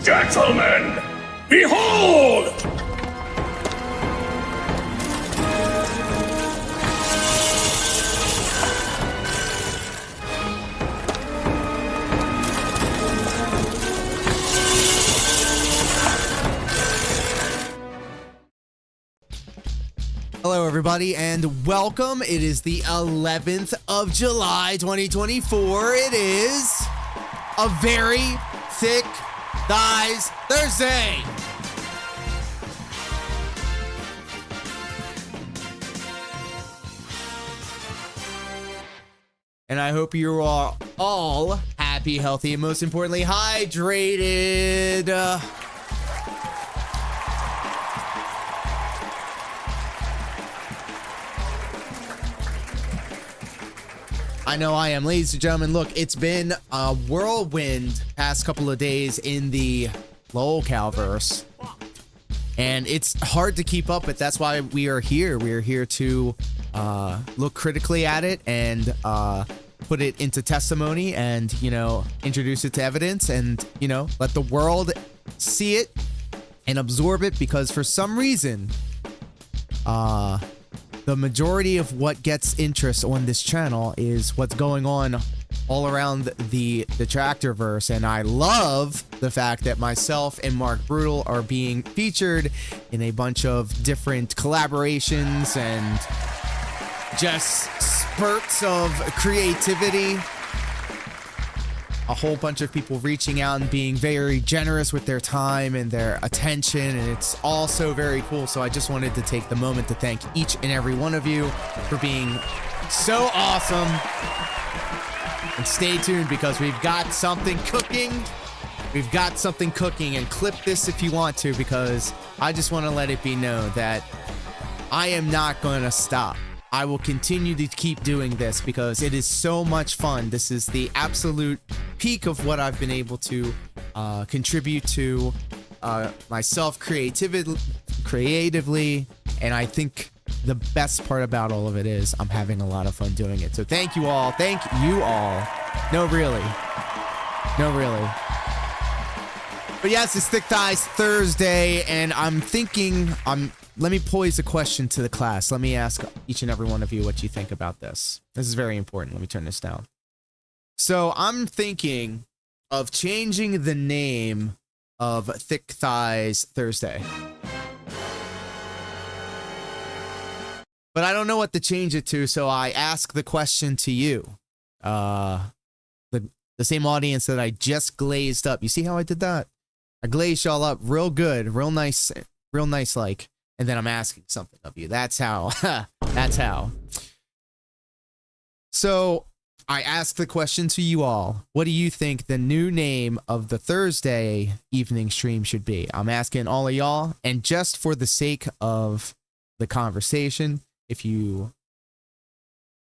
Gentlemen, behold! Hello, everybody, and welcome. It is the 11th of July, 2024. It is a very thick thighs Thursday. And I hope you are all happy, healthy, and most importantly, hydrated. I know I am. Ladies and gentlemen, look, it's been a whirlwind past couple of days in the lolcalverse, and it's hard to keep up, but that's why we are here. We are here to look critically at it and put it into testimony and, you know, introduce it to evidence and, you know, let the world see it and absorb it, because for some reason, the majority of what gets interest on this channel is what's going on all around the Tractorverse, and I love the fact that myself and Mark Brutal are being featured in a bunch of different collaborations and just spurts of creativity. A whole bunch of people reaching out and being very generous with their time and their attention, and it's all so very cool. So I just wanted to take the moment to thank each and every one of you for being so awesome. And stay tuned, because we've got something cooking. We've got something cooking, and clip this if you want to, because I just want to let it be known that I am not going to stop. I will continue to keep doing this because it is so much fun. This is the absolute peak of what I've been able to contribute to myself creatively, and I think the best part about all of it is I'm having a lot of fun doing it. So thank you all. Thank you all. No, really. No, really. But yes, it's Thick Thighs Thursday, and I'm thinking, let me pose a question to the class. Let me ask each and every one of you what you think about this. This is very important. Let me turn this down. So I'm thinking of changing the name of Thick Thighs Thursday. But I don't know what to change it to, so I ask the question to you. The same audience that I just glazed up. You see how I did that? I glazed y'all up real good, real nice like. And then I'm asking something of you. That's how. That's how. So I ask the question to you all. What do you think the new name of the Thursday evening stream should be? I'm asking all of y'all. And just for the sake of the conversation, if you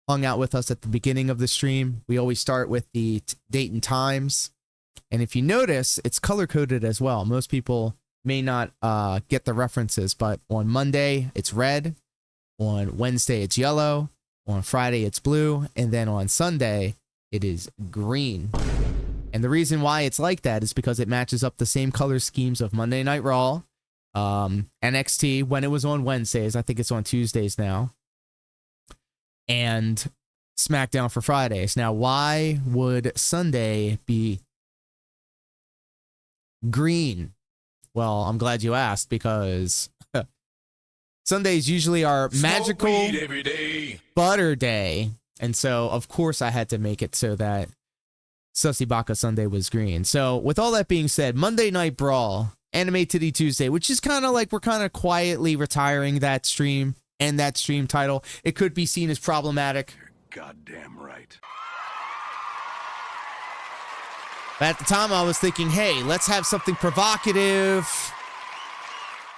hung out with us at the beginning of the stream, we always start with the date and times. And if you notice, it's color-coded as well. Most people may not get the references, but on Monday it's red, on Wednesday it's yellow, on Friday it's blue, and then on Sunday it is green. And the reason why it's like that is because it matches up the same color schemes of Monday Night Raw, NXT when it was on Wednesdays. I think it's on Tuesdays now, and SmackDown for Fridays. Now, why would Sunday be green? Well, I'm glad you asked, because Sundays usually are magical butter day. And so, of course, I had to make it so that Sussy Baka Sunday was green. So, with all that being said, Monday Night Brawl, Anime Titty Tuesday, which is kind of like we're kind of quietly retiring that stream and that stream title. It could be seen as problematic. You're goddamn right. But at the time, I was thinking, hey, let's have something provocative.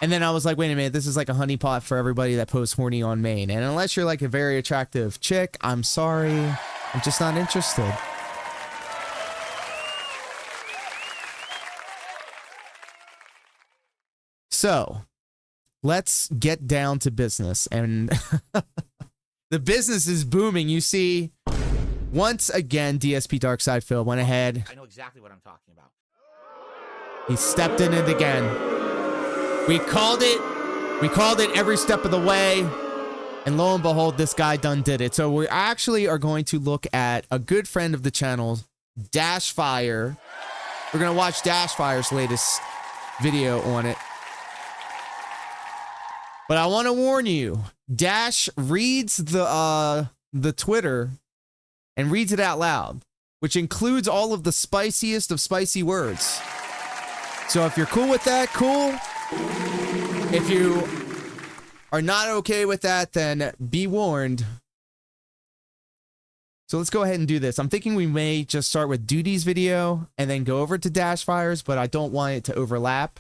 And then I was like, wait a minute, this is like a honeypot for everybody that posts horny on main. And unless you're like a very attractive chick, I'm sorry, I'm just not interested. So, let's get down to business. And the business is booming. You see, once again, DSP DarkSydePhil went ahead. I know exactly what I'm talking about. He stepped in it again. We called it. We called it every step of the way. And lo and behold, this guy done did it. So we actually are going to look at a good friend of the channel, DashFire. We're going to watch DashFire's latest video on it. But I want to warn you, Dash reads the Twitter and reads it out loud, which includes all of the spiciest of spicy words. So if you're cool with that, cool. If you are not okay with that, then be warned. So let's go ahead and do this. I'm thinking we may just start with Duty's video and then go over to DashFire's, but I don't want it to overlap.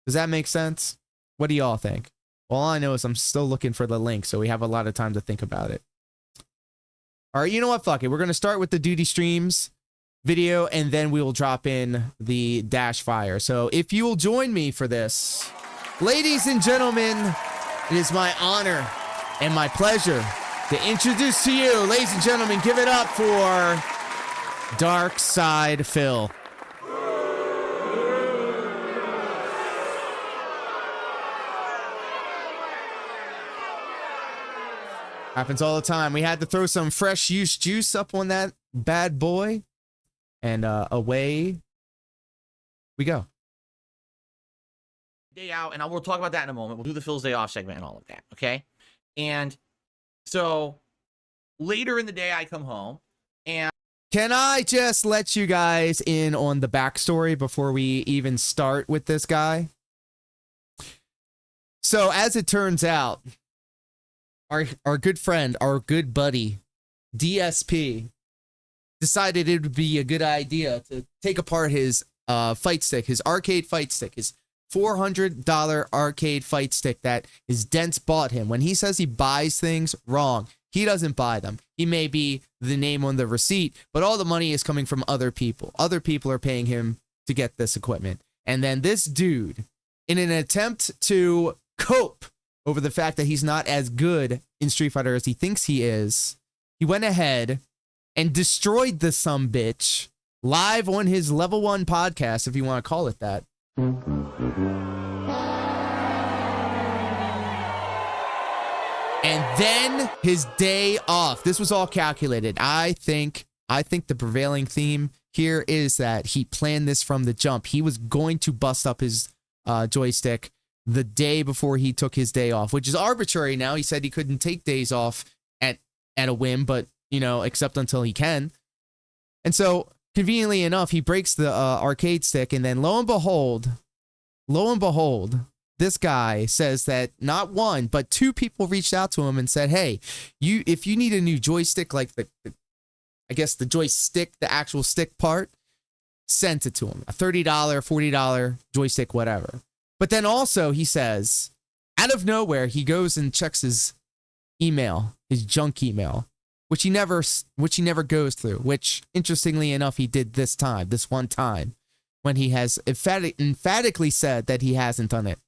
Does that make sense? What do y'all think? Well, all I know is I'm still looking for the link, so we have a lot of time to think about it. All right, you know what? Fuck it. We're going to start with the Duty Streams video, and then we will drop in the DashFire. So if you will join me for this, ladies and gentlemen, it is my honor and my pleasure to introduce to you, ladies and gentlemen, give it up for DarkSydePhil. Happens all the time. We had to throw some fresh juice up on that bad boy. And away we go. Day out, and we'll talk about that in a moment. We'll do the Phil's Day Off segment and all of that, okay? And so later in the day, I come home, and can I just let you guys in on the backstory before we even start with this guy? So as it turns out, our good friend, our good buddy, DSP, decided it would be a good idea to take apart his fight stick, his arcade fight stick, his $400 arcade fight stick that his dents bought him. When he says he buys things, wrong. He doesn't buy them. He may be the name on the receipt, but all the money is coming from other people. Other people are paying him to get this equipment. And then this dude, in an attempt to cope over the fact that he's not as good in Street Fighter as he thinks he is, he went ahead and destroyed the sumbitch live on his Level 1 podcast, if you want to call it that. And then his day off. This was all calculated. I think the prevailing theme here is that he planned this from the jump. He was going to bust up his joystick the day before he took his day off, which is arbitrary now. He said he couldn't take days off at a whim, but you know, except until he can. And so conveniently enough, he breaks the arcade stick, and then lo and behold, this guy says that not one, but two people reached out to him and said, hey, if you need a new joystick, like I guess the joystick, the actual stick part, sent it to him. A $30, $40 joystick, whatever. But then also he says, out of nowhere, he goes and checks his email, his junk email, which he never goes through, which interestingly enough, he did this one time, when he has emphatically said that he hasn't done it.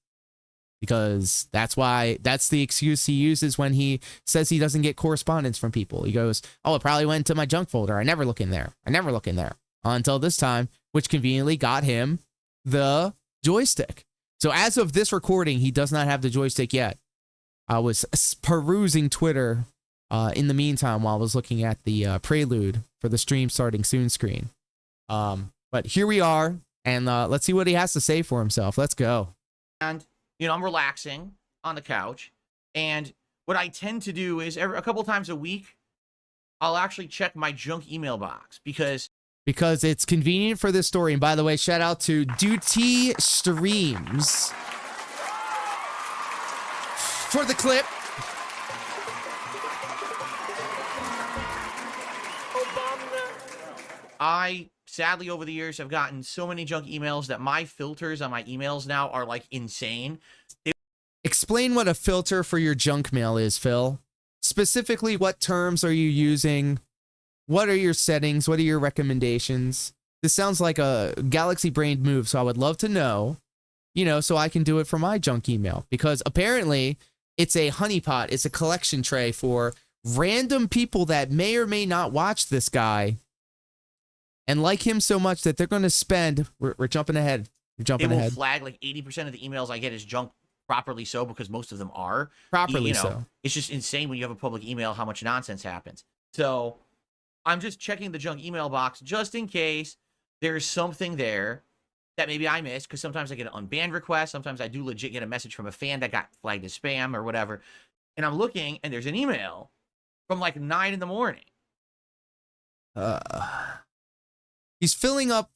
Because that's the excuse he uses when he says he doesn't get correspondence from people. He goes, oh, it probably went to my junk folder. I never look in there. Until this time, which conveniently got him the joystick. So as of this recording, he does not have the joystick yet. I was perusing Twitter in the meantime while I was looking at the prelude for the stream starting soon screen. But here we are, and let's see what he has to say for himself. Let's go. And you know, I'm relaxing on the couch, and what I tend to do is a couple times a week, I'll actually check my junk email box because it's convenient for this story. And by the way, shout out to Duty Streams for the clip. I sadly over the years have gotten so many junk emails that my filters on my emails now are like insane. Explain what a filter for your junk mail is, Phil. Specifically, what terms are you using? What are your settings? What are your recommendations? This sounds like a galaxy brained move, so I would love to know, you know, so I can do it for my junk email. Because apparently it's a honeypot. It's a collection tray for random people that may or may not watch this guy and like him so much that they're going to spend, we're jumping ahead, You're It jumping will ahead. flag like 80% of the emails I get is junk, properly so, because most of them are. Properly You know, so. it's just insane when you have a public email how much nonsense happens. So I'm just checking the junk email box just in case there's something there that maybe I missed, because sometimes I get an unbanned request. Sometimes I do legit get a message from a fan that got flagged as spam or whatever. And I'm looking, and there's an email from like 9 in the morning. He's filling up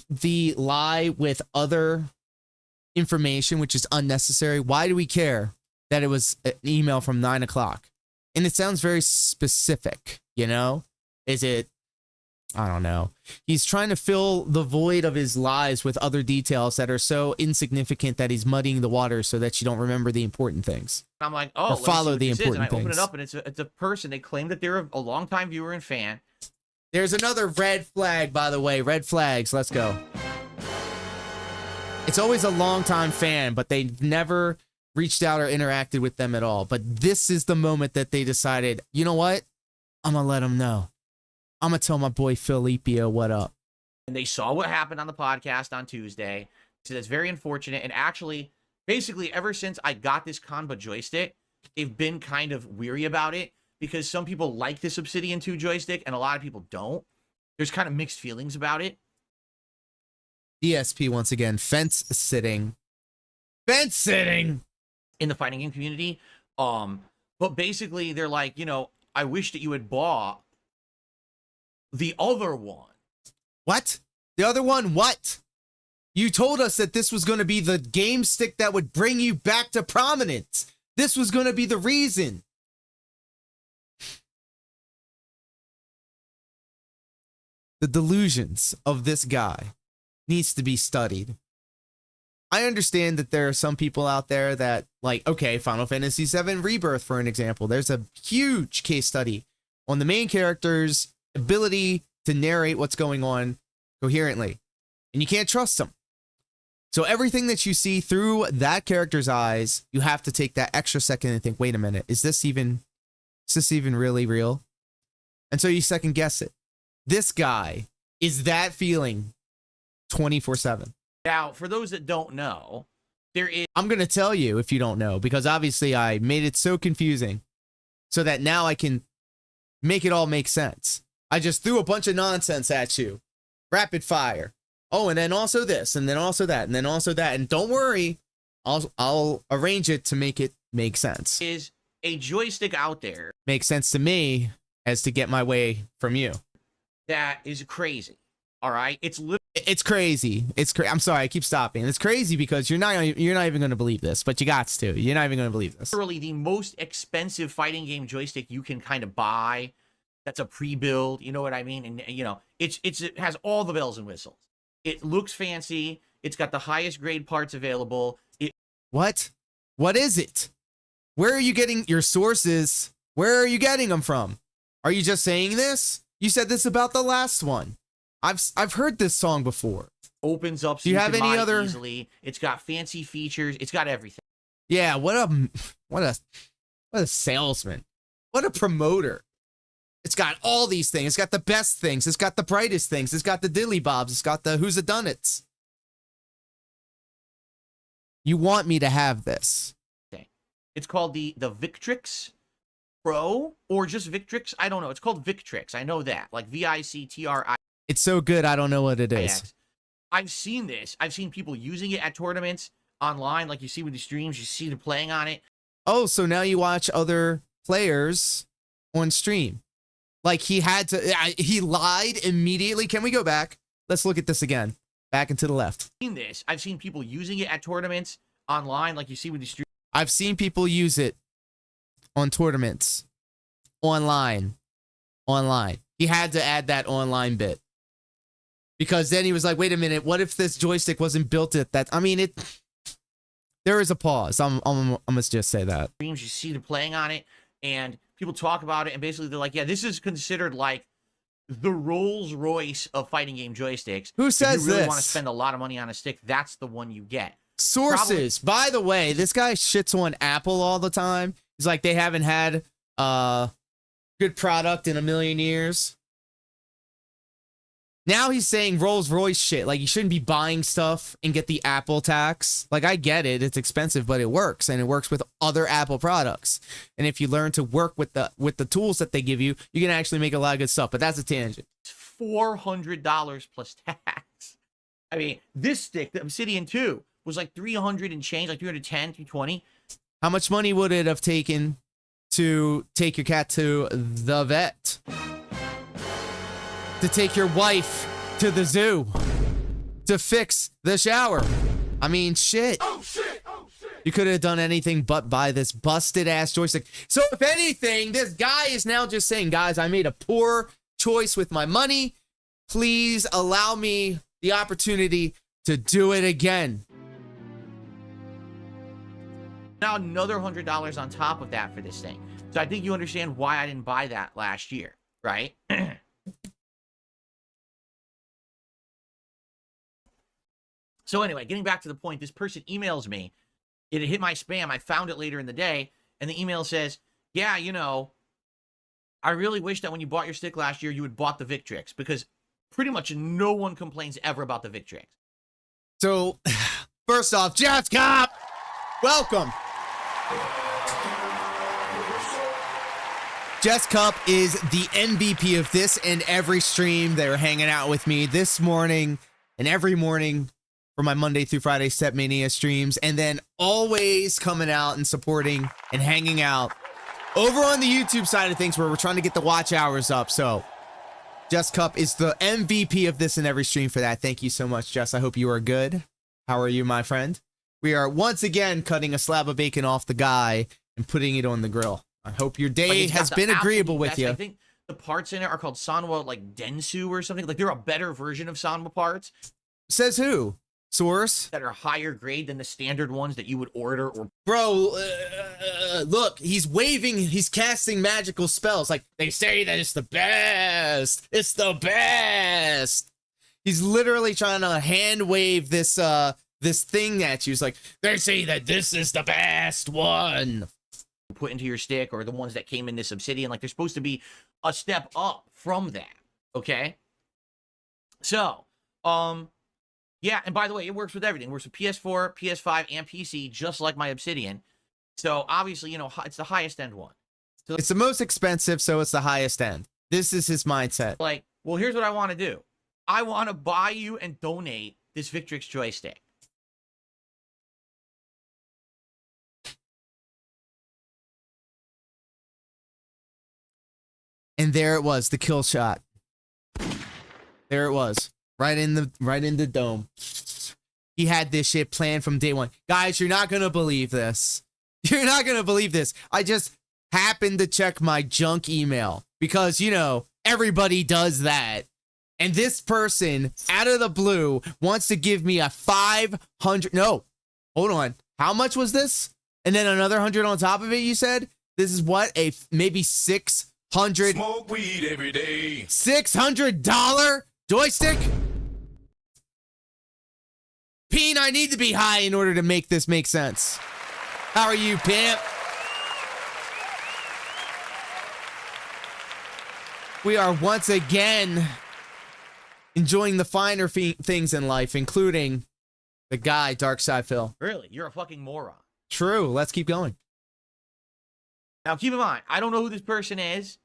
the lie with other information, which is unnecessary. Why do we care that it was an email from 9 o'clock? And it sounds very specific, you know? Is it, I don't know. He's trying to fill the void of his lies with other details that are so insignificant that he's muddying the water so that you don't remember the important things. And I'm like, oh, Or follow the And important I open things. it up, and it's a person. They claim that they're a longtime viewer and fan. There's another red flag, by the way. Red flags. Let's go. It's always a longtime fan, but they've never reached out or interacted with them at all. But this is the moment that they decided, you know what? I'm going to let them know. I'm going to tell my boy Filipio what up. And they saw what happened on the podcast on Tuesday. So that's very unfortunate. And actually, basically, ever since I got this Conba joystick, they've been kind of weary about it, because some people like this Obsidian 2 joystick and a lot of people don't. There's kind of mixed feelings about it. DSP once again, fence sitting. Fence sitting! In the fighting game community. But basically, they're like, you know, I wish that you had bought the other one. What? The other one? What? You told us that this was going to be the game stick that would bring you back to prominence. This was going to be the reason. The delusions of this guy needs to be studied. I understand that there are some people out there that, like, okay, Final Fantasy VII Rebirth, for an example. There's a huge case study on the main character's ability to narrate what's going on coherently. And you can't trust them. So everything that you see through that character's eyes, you have to take that extra second and think, wait a minute, is this even really real? And so you second guess it. This guy is that feeling 24/7. Now, for those that don't know, there is... I'm going to tell you if you don't know, because obviously I made it so confusing so that now I can make it all make sense. I just threw a bunch of nonsense at you. Rapid fire. Oh, and then also this, and then also that, and then also that. And don't worry, I'll arrange it to make it make sense. Is a joystick out there Makes sense to me as to get my way from you. that is crazy. All right? It's literally... It's crazy. I'm sorry, I keep stopping. It's crazy because you're not even going to believe this, but you got to. You're not even going to believe this. literally the most expensive fighting game joystick you can kind of buy. That's a pre-build, you know what I mean? And you know, it has all the bells and whistles. It looks fancy. It's got the highest grade parts available. What? What is it? Where are you getting your sources? Where are you getting them from? Are you just saying this? You said this about the last one. I've heard this song before. Opens up so Do you have can any mine other easily. It's got fancy features. It's got everything. Yeah, what a salesman. What a promoter. It's got all these things. It's got the best things. It's got the brightest things. It's got the dilly bobs. It's got the who's a dunnits. You want me to have this. It's called the Victrix Pro, or just Victrix. I don't know. It's called Victrix. I know that. Like VICTRI. It's so good, I don't know what it is. I've seen this. I've seen people using it at tournaments online. Like you see with the streams, you see them playing on it. Oh, so now you watch other players on stream. Like he he lied immediately. Can we go back? Let's look at this again. Back and to the left. I've seen people using it at tournaments online. Like you see with the streams. I've seen people use it on tournaments. Online. He had to add that online bit. Because then he was like, wait a minute, what if this joystick wasn't built at that? I mean, there is a pause. I'm gonna just say that. Streams, you see them playing on it, and people talk about it, and basically they're like, yeah, this is considered like the Rolls Royce of fighting game joysticks. Who says if you really this? want to spend a lot of money on a stick, that's the one you get. Sources. By the way, this guy shits on Apple all the time. He's like, they haven't had good product in a million years. Now he's saying Rolls Royce shit. Like, you shouldn't be buying stuff and get the Apple tax. Like, I get it. It's expensive, but it works. And it works with other Apple products. And if you learn to work with the tools that they give you, you can actually make a lot of good stuff. But that's a tangent. $400 plus tax. I mean, this stick, the Obsidian 2, was like 300 and change, like 310, 320. How much money would it have taken to take your cat to the vet? To take your wife to the zoo? To fix the shower? I mean, shit. Oh shit! Oh shit! You could have done anything but buy this busted ass joystick. So if anything, this guy is now just saying, guys, I made a poor choice with my money. Please allow me the opportunity to do it again. Now another $100 on top of that for this thing. So I think you understand why I didn't buy that last year, right? So anyway, getting back to the point, this person emails me. It hit my spam. I found it later in the day. And the email says, yeah, you know, I really wish that when you bought your stick last year, you had bought the Victrix, because pretty much no one complains ever about the Victrix. So, first off, Jazz Cop, welcome. Jess Cup is the MVP of this and every stream. They're hanging out with me this morning and every morning for my Monday through Friday Step Mania streams, and then always coming out and supporting and hanging out over on the YouTube side of things, where we're trying to get the watch hours up. So Jess Cup is the MVP of this and every stream for that. Thank you so much, Jess. I hope you are good. How are you, my friend? We are once again cutting a slab of bacon off the guy and putting it on the grill. I hope your day has been agreeable with you. I think the parts in it are called Sanwa, like Densu or something. Like, they're a better version of Sanwa parts. Says who? Source? That are higher grade than the standard ones that you would order. Or bro, look, he's waving, he's casting magical spells. Like, they say that it's the best. It's the best. He's literally trying to hand wave this this thing at you. It's like, they say that this is the best one. Put into your stick, or the ones that came in this Obsidian, like, they're supposed to be a step up from that. Okay. So, yeah, and by the way, it works with everything. It works with PS4, PS5, and PC, just like my Obsidian. So obviously, you know, it's the highest end one. So it's the most expensive, so it's the highest end. This is his mindset. Like, well, here's what I want to do. I want to buy you and donate this Victrix joystick. And there it was, the kill shot. There it was. Right in the dome. He had this shit planned from day one. Guys, you're not gonna believe this. You're not gonna believe this. I just happened to check my junk email because, you know, everybody does that. And this person, out of the blue, wants to give me a 500. No, hold on. How much was this? And then another 100 on top of it, you said? This is what? Maybe 600. Smoke weed every day. $600 joystick? Peen, I need to be high in order to make this make sense. How are you, pimp? We are once again enjoying the finer things in life, including the guy, DarkSydePhil. Really? You're a fucking moron. True. Let's keep going. Now, keep in mind, I don't know who this person is.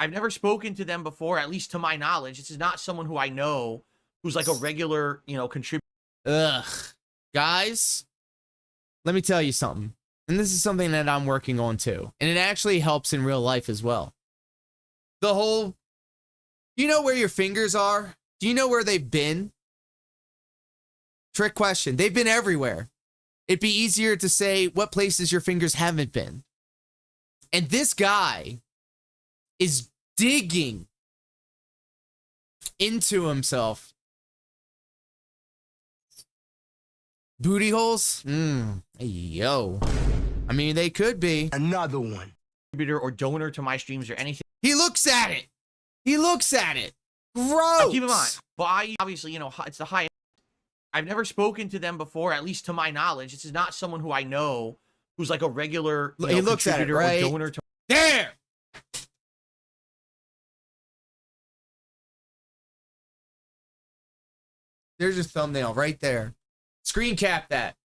I've never spoken to them before, at least to my knowledge. This is not someone who I know who's like a regular, you know, contributor. Ugh. Guys, let me tell you something. And this is something that I'm working on too. And it actually helps in real life as well. The whole, you know where your fingers are? Do you know where they've been? Trick question. They've been everywhere. It'd be easier to say what places your fingers haven't been. And this guy is digging into himself. Booty holes? Hey, yo. I mean, they could be. Another one. Contributor or donor to my streams or anything. He looks at it. He looks at it. Gross. Now, keep in mind, obviously, you know, it's the highest. I've never spoken to them before, at least to my knowledge. This is not someone who I know who's like a regular, you know, he looks at it, right? or donor to. There. There's your thumbnail right there. Screen cap that.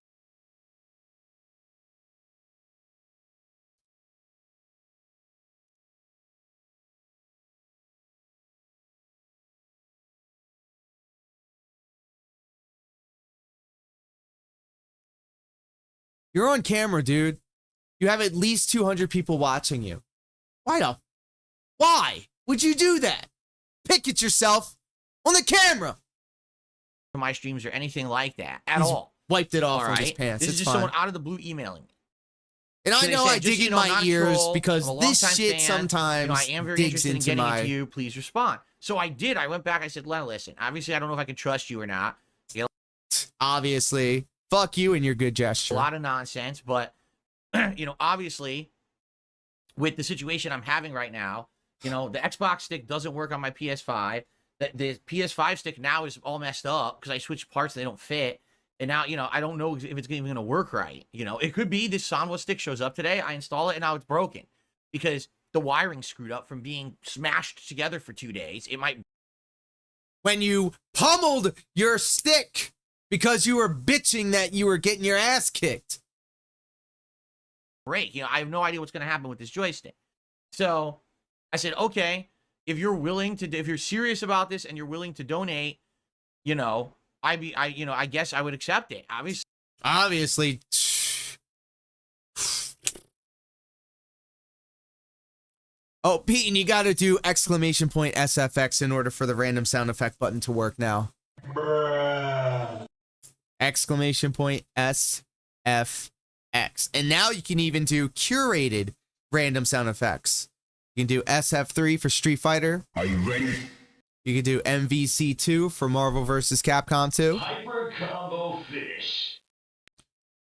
You're on camera, dude. You have at least 200 people watching you. Why would you do that? Pick at yourself on the camera. My streams or anything like that at He's all. Wiped it off All with right? his pants. This It's is just fine. someone out of the blue emailing me. And I So they know said, I just, dig you in know, my not a ears troll, because I'm a this longtime shit fan. sometimes I am very digs interested in into getting my... to you. Please respond. So I did. I went back. I said, listen, obviously, I don't know if I can trust you or not. Obviously. Fuck you and your good gesture. A lot of nonsense, but, obviously, with the situation I'm having right now, the Xbox stick doesn't work on my PS5. The PS5 stick now is all messed up because I switched parts. They don't fit. And now, I don't know if it's even going to work right. It could be this Sanwa stick shows up today. I install it and now it's broken because the wiring screwed up from being smashed together for 2 days. It might. When you pummeled your stick because you were bitching that you were getting your ass kicked. Break. I have no idea what's going to happen with this joystick. So I said, okay, if you're serious about this and you're willing to donate, I guess I would accept it. Obviously. Oh, Pete, and you got to do exclamation point SFX in order for the random sound effect button to work now. Bruh. Exclamation point SFX. And now you can even do curated random sound effects. You can do SF3 for Street Fighter. Are you ready? You can do MVC2 for Marvel vs. Capcom 2. Hyper combo finish.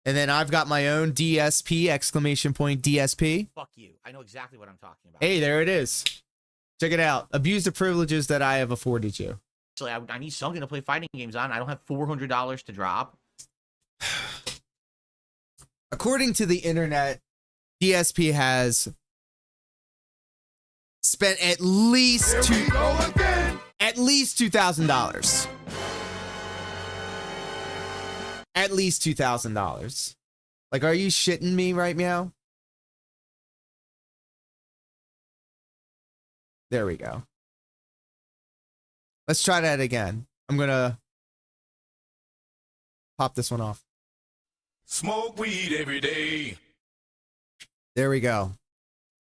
And then I've got my own DSP, exclamation point DSP. Fuck you. I know exactly what I'm talking about. Hey, there it is. Check it out. Abuse the privileges that I have afforded you. Actually, I need something to play fighting games on. I don't have $400 to drop. According to the internet, DSP has spent at least $2,000. At least $2,000. At least $2,000. Like, are you shitting me right now? There we go. Let's try that again. I'm gonna pop this one off. Smoke weed every day. There we go.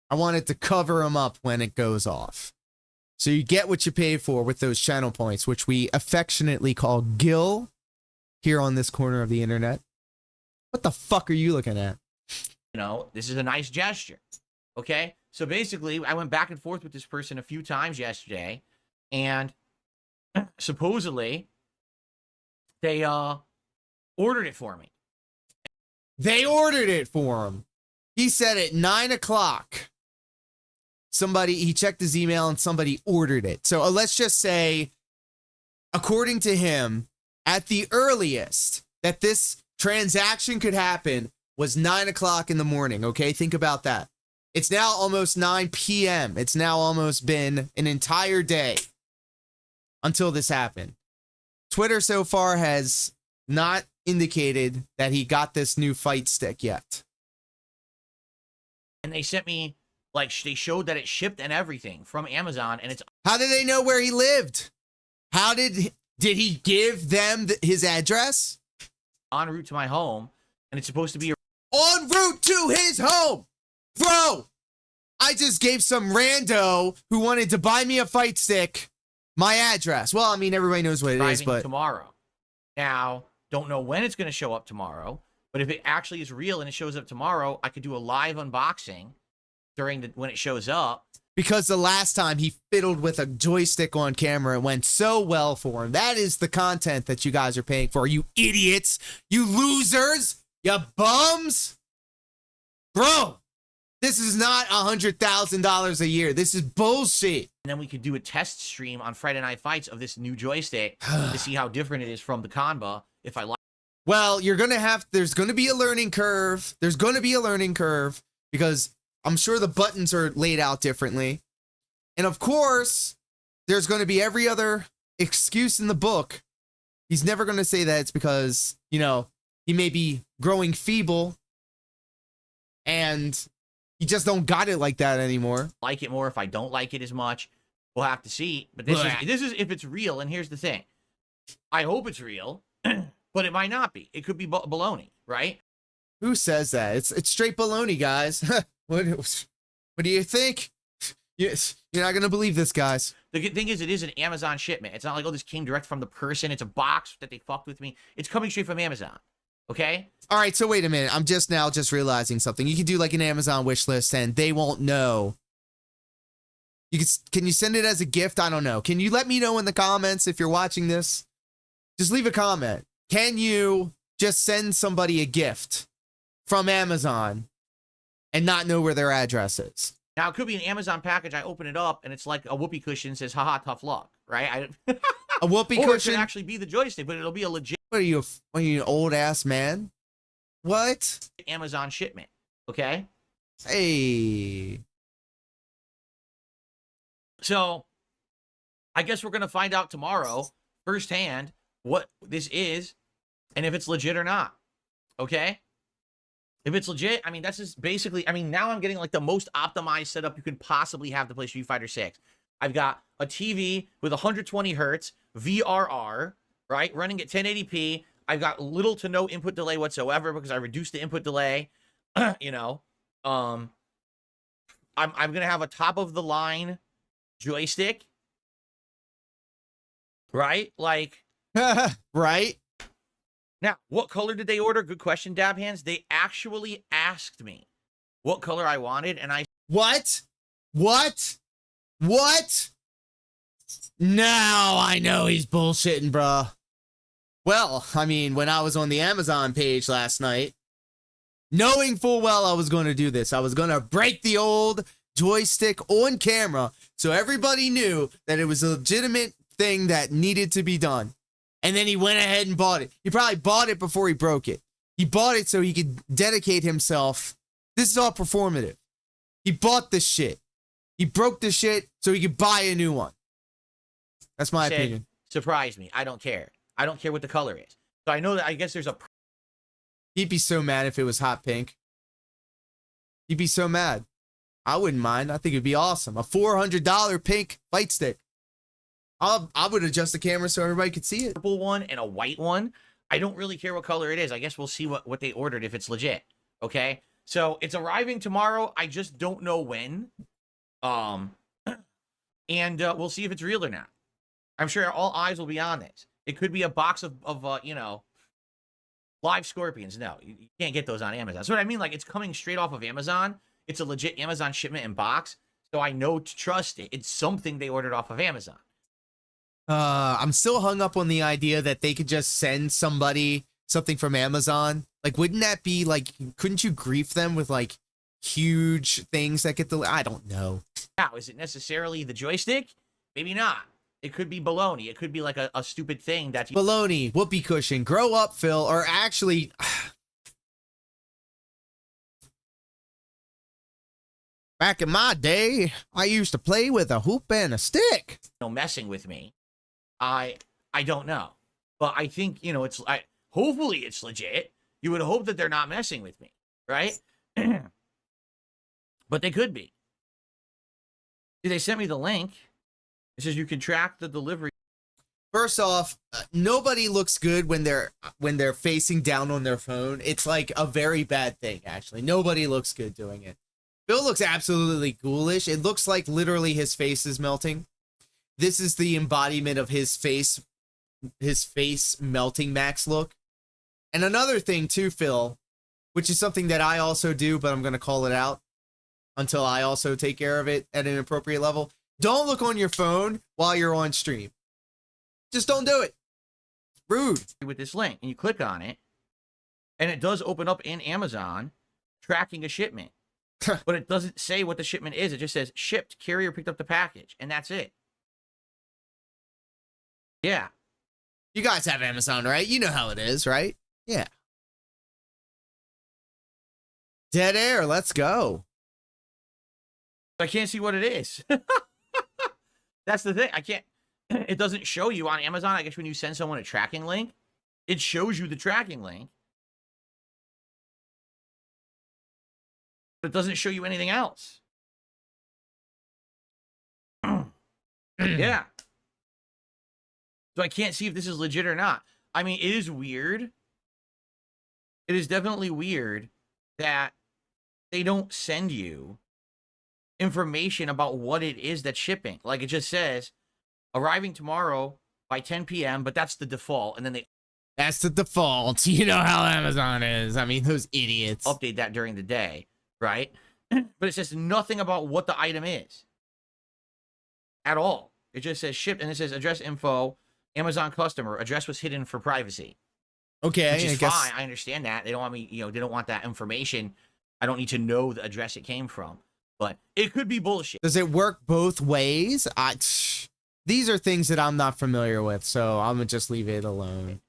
I wanted to cover them up when it goes off. So you get what you pay for with those channel points, which we affectionately call Gil here on this corner of the internet. What the fuck are you looking at? This is a nice gesture. Okay? So basically, I went back and forth with this person a few times yesterday, and supposedly they ordered it for me. They ordered it for him. He said at 9 o'clock, he checked his email and somebody ordered it. So let's just say, according to him, at the earliest that this transaction could happen was 9 o'clock in the morning. Okay, think about that. It's now almost 9 p.m. It's now almost been an entire day until this happened. Twitter so far has not indicated that he got this new fight stick yet. And they sent me, they showed that it shipped and everything from Amazon, and it's How did they know where he lived? How did he give them his address? en route to my home, and it's supposed to be En route to his home. Bro, I just gave some rando who wanted to buy me a fight stick my address. Well, I mean, everybody knows what it is, arriving but tomorrow. Now, don't know when it's going to show up tomorrow, but if it actually is real and it shows up tomorrow, I could do a live unboxing when it shows up. because the last time he fiddled with a joystick on camera, it went so well for him. That is the content that you guys are paying for, you idiots, you losers, you bums. Bro, this is not $100,000 a year. This is bullshit. And then we could do a test stream on Friday Night Fights of this new joystick to see how different it is from the Kanba. If I like. Well, there's going to be a learning curve. There's going to be a learning curve because I'm sure the buttons are laid out differently. And of course, there's going to be every other excuse in the book He's never going to say that it's because, you know, he may be growing feeble and he just don't got it like that anymore. Like it more. If I don't like it as much, we'll have to see. But this is if it's real. And here's the thing. I hope it's real, but it might not be. It could be baloney, right? Who says that? It's straight baloney, guys. What do you think? Yes, you're not going to believe this, guys. The good thing is it is an Amazon shipment. It's not like, oh, this came direct from the person. It's a box that they fucked with me. It's coming straight from Amazon. Okay? All right, so wait a minute. I'm just realizing something. You can do like an Amazon wish list and they won't know. Can you send it as a gift? I don't know. Can you let me know in the comments if you're watching this? Just leave a comment. Can you just send somebody a gift from Amazon and not know where their address is? Now, it could be an Amazon package. I open it up, and it's like a whoopee cushion says, haha, tough luck, right? A whoopee or cushion? It could actually be the joystick, but it'll be a legit What are you an old-ass man? What? Amazon shipment, okay? Hey. So, I guess we're going to find out tomorrow, firsthand, what this is, and if it's legit or not, okay? If it's legit, I mean, that's just basically, I mean, now I'm getting like the most optimized setup you could possibly have to play Street Fighter 6. I've got a TV with 120 hertz, VRR, right? Running at 1080p. I've got little to no input delay whatsoever because I reduced the input delay, you know. I'm going to have a top of the line joystick, right? Like, right? now, what color did they order? Good question, Dab Hands. They actually asked me what color I wanted, and I... What? What? What? Now I know he's bullshitting, bruh. Well, I mean, when I was on the Amazon page last night, knowing full well I was going to do this, I was going to break the old joystick on camera so everybody knew that it was a legitimate thing that needed to be done. And then he went ahead and bought it. He probably bought it before he broke it. He bought it so he could dedicate himself. This is all performative. He bought this shit. He broke the shit so he could buy a new one. That's my opinion. Surprise me. I don't care. I don't care what the color is. So I know that I guess there's a... He'd be so mad if it was hot pink. He'd be so mad. I wouldn't mind. I think it'd be awesome. A $400 pink fight stick. I would adjust the camera so everybody could see it. Purple one and a white one. I don't really care what color it is. I guess we'll see what they ordered if it's legit. Okay? So it's arriving tomorrow. I just don't know when. And we'll see if it's real or not. I'm sure all eyes will be on this. It could be a box of you know, live scorpions. No, you can't get those on Amazon. That's what I mean. Like, it's coming straight off of Amazon. It's a legit Amazon shipment and box. So I know to trust it. It's something they ordered off of Amazon. I'm still hung up on the idea that they could just send somebody something from Amazon. Like, wouldn't that be like, couldn't you grief them with like huge things that get the, I don't know. Now, is it necessarily the joystick? Maybe not. It could be baloney. It could be like a stupid thing that's... Baloney, whoopee cushion, grow up, Phil, or actually... Back in my day, I used to play with a hoop and a stick. You know, messing with me. I don't know. But I think, you know, it's... hopefully it's legit. You would hope that they're not messing with me, right? But they could be. They sent me the link. It says you can track the delivery. First off, nobody looks good when they're facing down on their phone. It's like a very bad thing, actually. Nobody looks good doing it. Phil looks absolutely ghoulish. It looks like literally his face is melting. This is the embodiment of his face melting max look. And another thing too, Phil, which is something that I also do, but I'm going to call it out until I also take care of it at an appropriate level. Don't look on your phone while you're on stream. Just don't do it. Rude. With this link, and you click on it, and it does open up in Amazon tracking a shipment. But it doesn't say what the shipment is. It just says shipped, carrier picked up the package, and that's it. Yeah. You guys have Amazon, right? You know how it is, right? Yeah. Dead air, let's go. I can't see what it is. That's the thing. I can't. it doesn't show you on Amazon. I guess when you send someone a tracking link, it shows you the tracking link. But it doesn't show you anything else. Yeah. So I can't see if this is legit or not. I mean, it is weird. It is definitely weird that they don't send you information about what it is that's shipping. Like, it just says, arriving tomorrow by 10 p.m., but that's the default. And then they... That's the default. You know how Amazon is. I mean, those idiots. Update that during the day, right? But it says nothing about what the item is. At all. It just says shipped, and it says address info, Amazon customer, address was hidden for privacy. Okay, which is I guess... fine. I understand that. They don't want me, you know, they don't want that information. I don't need to know the address it came from. But it could be bullshit. Does it work both ways? These are things that I'm not familiar with, so I'm gonna just leave it alone.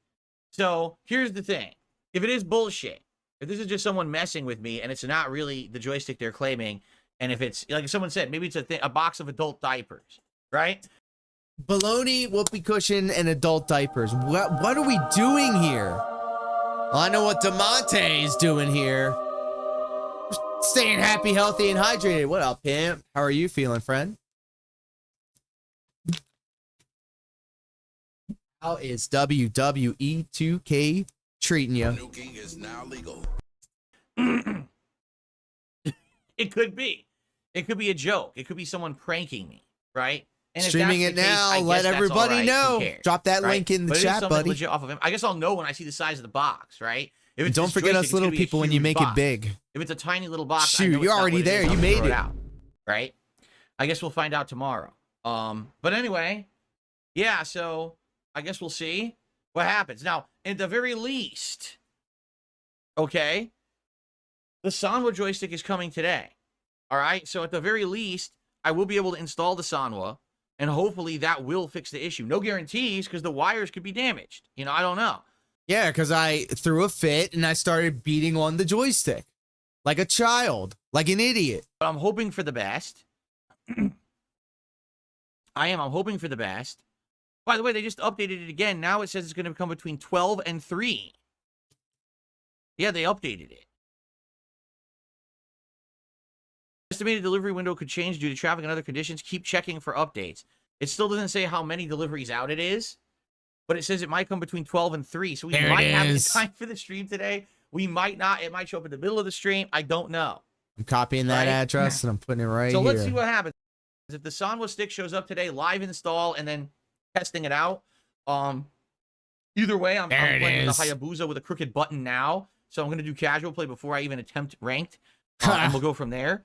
So here's the thing. If it is bullshit, if this is just someone messing with me and it's not really the joystick they're claiming, and if it's, like someone said, maybe it's a box of adult diapers, right? Baloney, whoopee cushion, and adult diapers. What are we doing here? Well, I know what DeMonte is doing here. Staying happy, healthy, and hydrated. What up, pimp? How are you feeling, friend? How is WWE 2K treating you? Nuking is now legal. It could be. It could be a joke. It could be someone pranking me, right? And Streaming it now. Let everybody know. Drop that link in the chat, buddy. Legit off of him. I guess I'll know when I see the size of the box, right? If it's don't forget us little people when you make it big. If it's a tiny little box, shoot, you're already there. You made it out, right? I guess we'll find out tomorrow. But anyway, yeah. So I guess we'll see what happens. Now, at the very least, okay, the Sanwa joystick is coming today. All right. So at the very least, I will be able to install the Sanwa. And hopefully that will fix the issue. No guarantees, because the wires could be damaged. You know, I don't know. Yeah, because I threw a fit and I started beating on the joystick. Like a child. Like an idiot. But I'm hoping for the best. I'm hoping for the best. By the way, they just updated it again. Now it says it's going to come between 12 and 3. Yeah, they updated it. Estimated delivery window could change due to traffic and other conditions. Keep checking for updates. It still doesn't say how many deliveries out it is, but it says it might come between 12 and 3. So we might have it in time for the stream today. We might not. It might show up in the middle of the stream. I don't know. I'm copying that address and I'm putting it right here. So let's see what happens. If the Sanwa stick shows up today, live install and then testing it out. Either way, I'm playing with the Hayabusa with a crooked button now. So I'm going to do casual play before I even attempt ranked. And we'll go from there.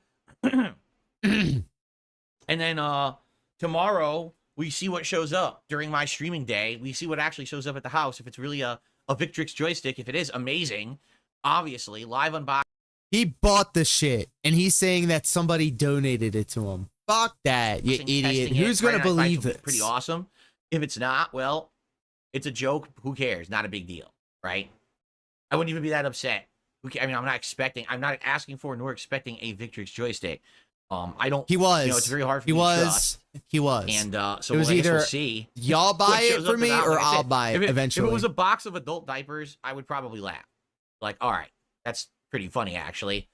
And then tomorrow we see what shows up during my streaming day. We see what actually shows up at the house. If it's really a Victrix joystick, if it is amazing, obviously live unboxing. He bought the shit and he's saying that somebody donated it to him. Fuck that, you idiot. Who's gonna believe this? Pretty awesome. If it's not, well, it's a joke. Who cares? Not a big deal, right? I wouldn't even be that upset. I mean, I'm not asking for nor expecting a Victrix joystick. I don't. He was. You know, it's very hard for me to trust. He was. And so it was either we'll see. Y'all buy it for me or I'll buy it eventually. If it was a box of adult diapers, I would probably laugh. Like, all right, that's pretty funny, actually.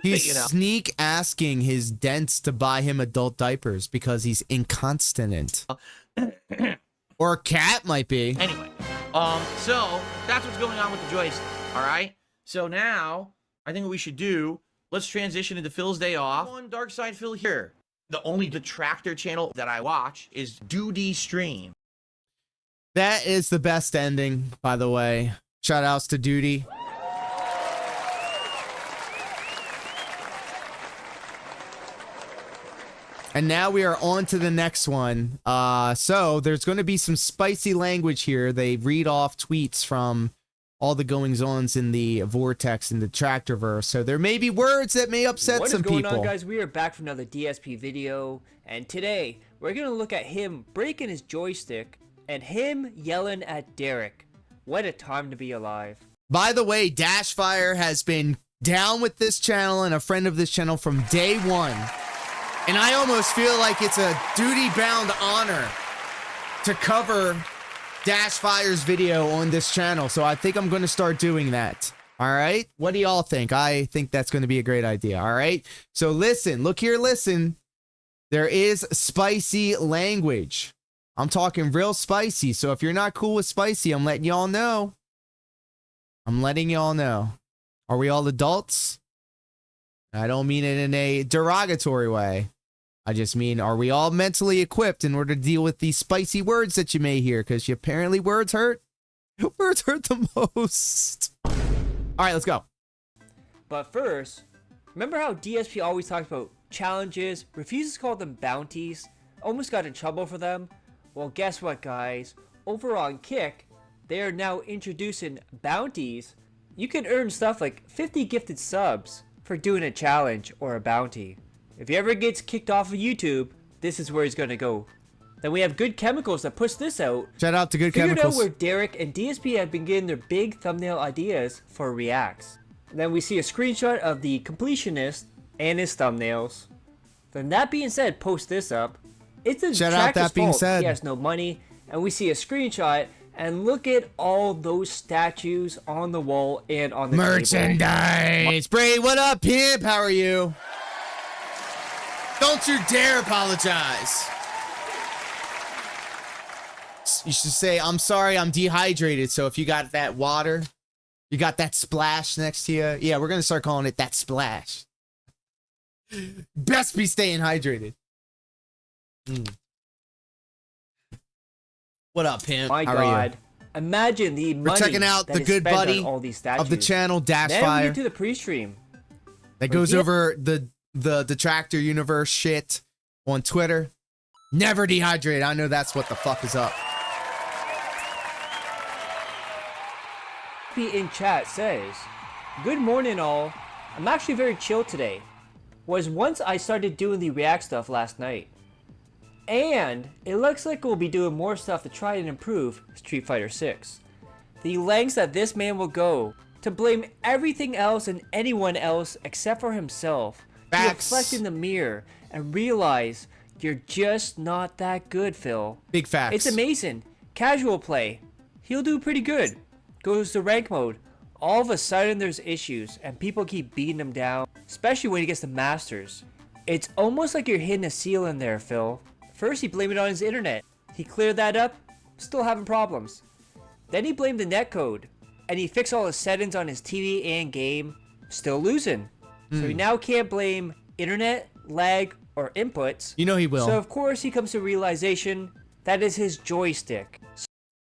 He's sneak asking his dents to buy him adult diapers because he's incontinent. Or a cat might be. Anyway, so that's what's going on with the joystick. All right. So now, I think what we should do, let's transition into Phil's day off. On DarkSydePhil here. The only detractor channel that I watch is Duty Stream. That is the best ending, by the way. Shout outs to Duty. And now we are on to the next one. So there's going to be some spicy language here. They read off tweets from all the goings-ons in the vortex in the Tractorverse. So there may be words that may upset some people. What is going on, guys? We are back for another DSP video, and today we're going to look at him breaking his joystick and him yelling at Derek. What a time to be alive. By the way, Dashfire has been down with this channel and a friend of this channel from day one. And I almost feel like it's a duty-bound honor to cover Dash Fire's video on this channel, so I think I'm going to start doing that. All right? What do y'all think? I think that's going to be a great idea. All right? So listen, look here, listen. There is spicy language. I'm talking real spicy, so if you're not cool with spicy, I'm letting y'all know. I'm letting y'all know. Are we all adults? I don't mean it in a derogatory way. I just mean, are we all mentally equipped in order to deal with these spicy words that you may hear? Because apparently words hurt. Words hurt the most. All right, let's go. But first, remember how DSP always talks about challenges, refuses to call them bounties, almost got in trouble for them? Well, guess what, guys? Over on Kick, they are now introducing bounties. You can earn stuff like 50 gifted subs for doing a challenge or a bounty. If he ever gets kicked off of YouTube, this is where he's gonna go. Then we have Good Chemicals that puts this out. Shout out to Good Figured Chemicals. out where Derek and DSP have been getting their big thumbnail ideas for ReACKs. Then we see a screenshot of the completionist and his thumbnails. Then that being said, post this up. It's the Shout out that being fault. said. He has no money, and we see a screenshot. And look at all those statues on the wall and on the table. Merchandise. Brady, what up, pimp? How are you? Don't you dare apologize. You should say, I'm sorry, I'm dehydrated. So if you got that water, you got that splash next to you. Yeah, we're going to start calling it that splash. Best be staying hydrated. What up, pimp? My How God. Imagine the money We're checking out that the is good spent buddy on all these statues. of the channel, Dash Then Fire. we get to the pre-stream. That goes over the Detractor Universe shit on Twitter. Never dehydrate. I know that's what the fuck is up. In chat says, "Good morning all. I'm actually very chill today. Was once I started doing the React stuff last night. And it looks like we'll be doing more stuff to try and improve Street Fighter 6. The lengths that this man will go to blame everything else and anyone else except for himself. To reflect in the mirror and realize you're just not that good, Phil. Big facts. It's amazing. Casual play. He'll do pretty good. Goes to rank mode. All of a sudden there's issues and people keep beating him down, especially when he gets the masters. It's almost like you're hitting a ceiling there, Phil. First he blamed it on his internet. He cleared that up, still having problems. Then he blamed the netcode, and he fixed all the settings on his TV and game, still losing. So he now can't blame internet, lag, or inputs. You know he will. So of course he comes to realization that is his joystick.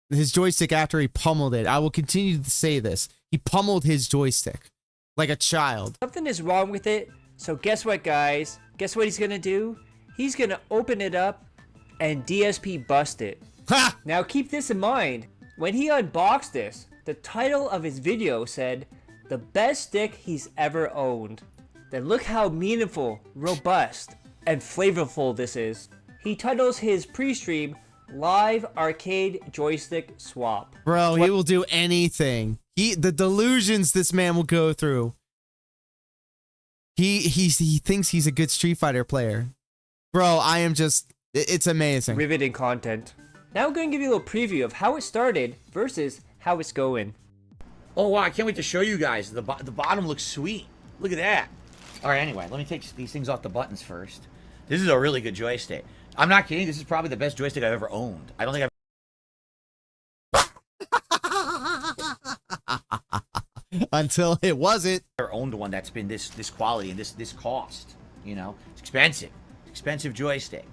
His joystick after he pummeled it. I will continue to say this. He pummeled his joystick like a child. Something is wrong with it. So guess what, guys? Guess what he's gonna do? He's gonna open it up and DSP bust it. Ha! Now keep this in mind. When he unboxed this, the title of his video said, "The best stick he's ever owned." Then look how meaningful, robust, and flavorful this is. He titles his pre-stream, Live Arcade Joystick Swap. Bro, he will do anything. The delusions this man will go through. He thinks he's a good Street Fighter player. Bro, I am just, it's amazing. Riveting content. Now I'm going to give you a little preview of how it started versus how it's going. Oh, wow, I can't wait to show you guys. The bottom looks sweet. Look at that. All right, anyway, let me take these things off the buttons first. This is a really good joystick. I'm not kidding. This is probably the best joystick I've ever owned. I don't think I've Until it wasn't. ever owned one that's been this quality and this cost. You know, it's expensive. Expensive joystick.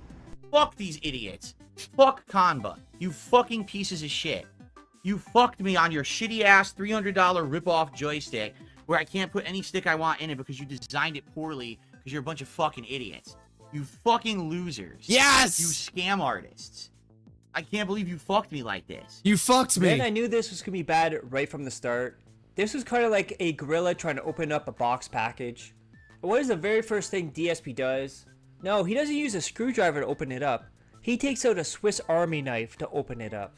Fuck these idiots. Fuck Kanba. You fucking pieces of shit. You fucked me on your shitty ass $300 ripoff joystick where I can't put any stick I want in it because you designed it poorly because you're a bunch of fucking idiots. You fucking losers. Yes! You scam artists. I can't believe you fucked me like this. You fucked me. Then I knew this was going to be bad right from the start. This was kind of like a gorilla trying to open up a box package. What is the very first thing DSP does? No, he doesn't use a screwdriver to open it up. He takes out a Swiss Army knife to open it up.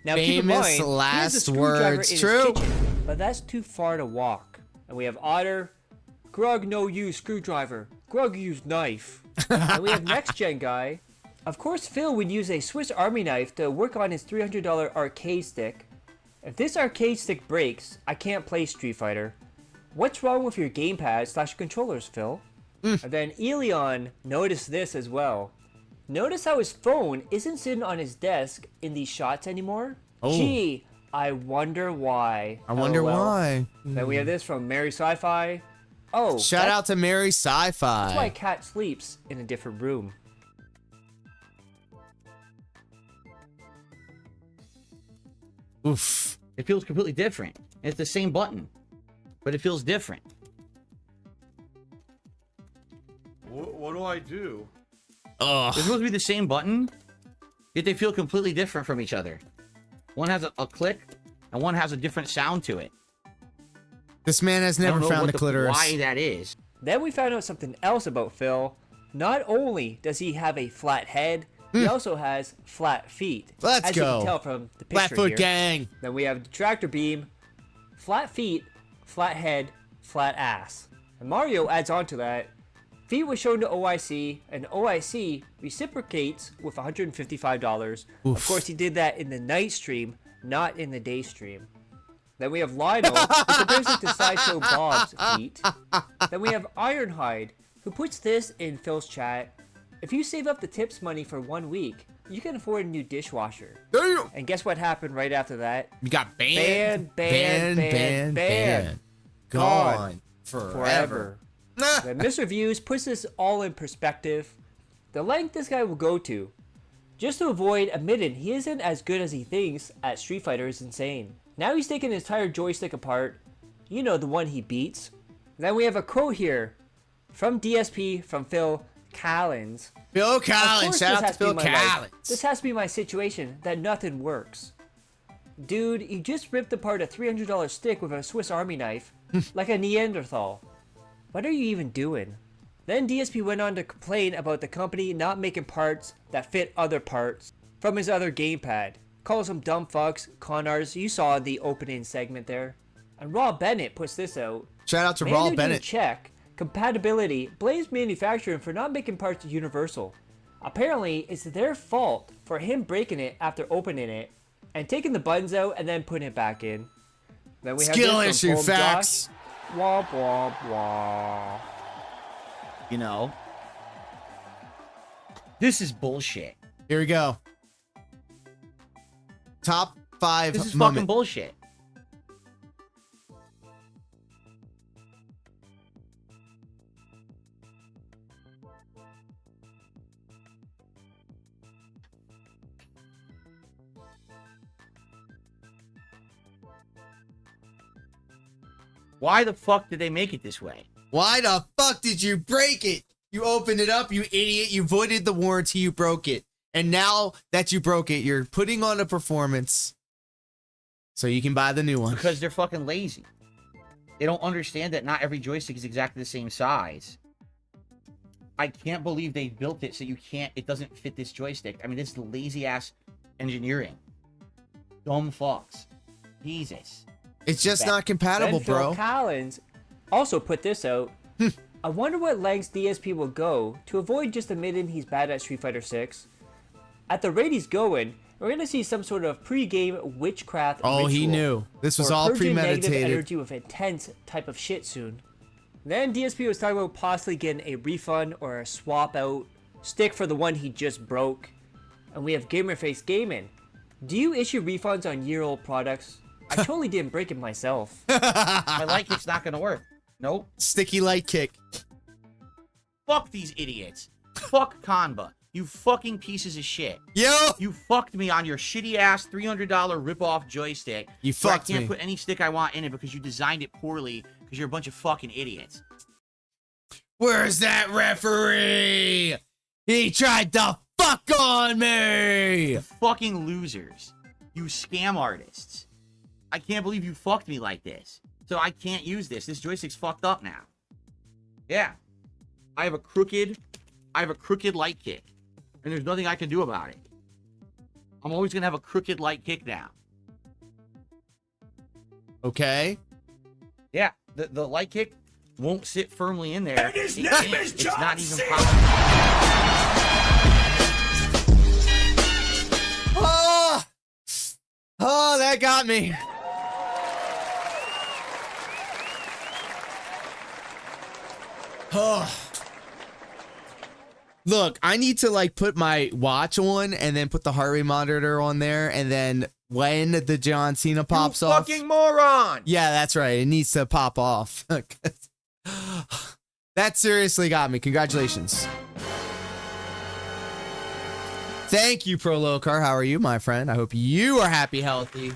Now keep in Famous mind, last he has a screwdriver words. in True. his kitchen, but that's too far to walk. And we have Otter. Grug no use screwdriver. Grug use knife. And we have next gen guy. Of course, Phil would use a Swiss Army knife to work on his $300 arcade stick. If this arcade stick breaks, I can't play Street Fighter. What's wrong with your gamepad/controllers, Phil? And then Elion noticed this as well. Notice how his phone isn't sitting on his desk in these shots anymore? Oh. Gee, I wonder why. I wonder LOL. why. Then we have this from Mary Sci-Fi. Oh, Shout out to Mary Sci-Fi. that's why Cat sleeps in a different room. Oof. It feels completely different. It's the same button, but it feels different. What do I do? Ugh. They're supposed to be the same button, yet they feel completely different from each other. One has a click, and one has a different sound to it. This man has I don't never know found what the clitoris. why that is. Then we found out something else about Phil. Not only does he have a flat head, he also has flat feet. Let's as you go. can tell from the picture Flatfoot here. gang. Then we have the tractor beam, flat feet, flat head, flat ass. And Mario adds on to that. Feet was shown to OIC, and OIC reciprocates with $155. Oof. Of course, he did that in the night stream, not in the day stream. Then we have Lionel, who compares it to Sideshow Bob's feet. Then we have Ironhide, who puts this in Phil's chat. If you save up the tips money for 1 week, you can afford a new dishwasher. Damn. And guess what happened right after that? You got banned. Gone. Forever. Nah. Then Mr. Views puts this all in perspective. The length this guy will go to, just to avoid admitting he isn't as good as he thinks at Street Fighter, is insane. Now he's taking his entire joystick apart. You know, the one he beats. Then we have a quote here from DSP from Phil Collins. Phil Of Collins. course Shout this out has to to be Phil my life. Collins. This has to be my situation, that nothing works. Dude, you just ripped apart a $300 stick with a Swiss Army knife, like a Neanderthal. What are you even doing? Then DSP went on to complain about the company not making parts that fit other parts from his other gamepad. Calls them dumb fucks, con artists. You saw the opening segment there. And Raw Bennett puts this out. Shout out to Man Raw who didn't Bennett. check compatibility, blames manufacturing for not making parts universal. Apparently, it's their fault for him breaking it after opening it and taking the buttons out and then putting it back in. Then we have Skill this from issue Home facts. Josh. Womp womp womp. You know, this is bullshit. Here we go. Top 5 This is fucking moment. bullshit. Why the fuck did they make it this way? Why the fuck did you break it? You opened it up, you idiot. You voided the warranty, you broke it. And now that you broke it, you're putting on a performance so you can buy the new one. Because they're fucking lazy. They don't understand that not every joystick is exactly the same size. I can't believe they built it so it doesn't fit this joystick. I mean, this is lazy ass engineering. Dumb fucks. Jesus. It's just not compatible, Then Phil bro. Collins also put this out. I wonder what lengths DSP will go to avoid just admitting he's bad at Street Fighter 6. At the rate he's going, we're going to see some sort of pre-game witchcraft Oh, he ritual, knew. This was or all purging negative premeditated. energy with intense type of shit soon. Then DSP was talking about possibly getting a refund or a swap out stick for the one he just broke. And we have Gamerface Gaming. Do you issue refunds on year-old products? I totally didn't break it myself. My light kick's not gonna work. Nope. Sticky light kick. Fuck these idiots. Fuck Kanba. You fucking pieces of shit. Yo! You fucked me on your shitty ass $300 rip-off joystick. You where fucked I can't me. put any stick I want in it because you designed it poorly because you're a bunch of fucking idiots. Where's that referee? He tried to fuck on me! Fucking losers. You scam artists. I can't believe you fucked me like this. So I can't use this. This joystick's fucked up now. Yeah. I have a crooked light kick. And there's nothing I can do about it. I'm always gonna have a crooked light kick now. Okay. Yeah, the light kick won't sit firmly in there. And his name is It's John not even C. possible. that got me. Oh. Look, I need to like put my watch on and then put the heart rate monitor on there, and then when the John Cena pops you off. fucking moron! Yeah, that's right. It needs to pop off. That seriously got me. Congratulations. Thank you, Prolocar. How are you, my friend? I hope you are happy, healthy,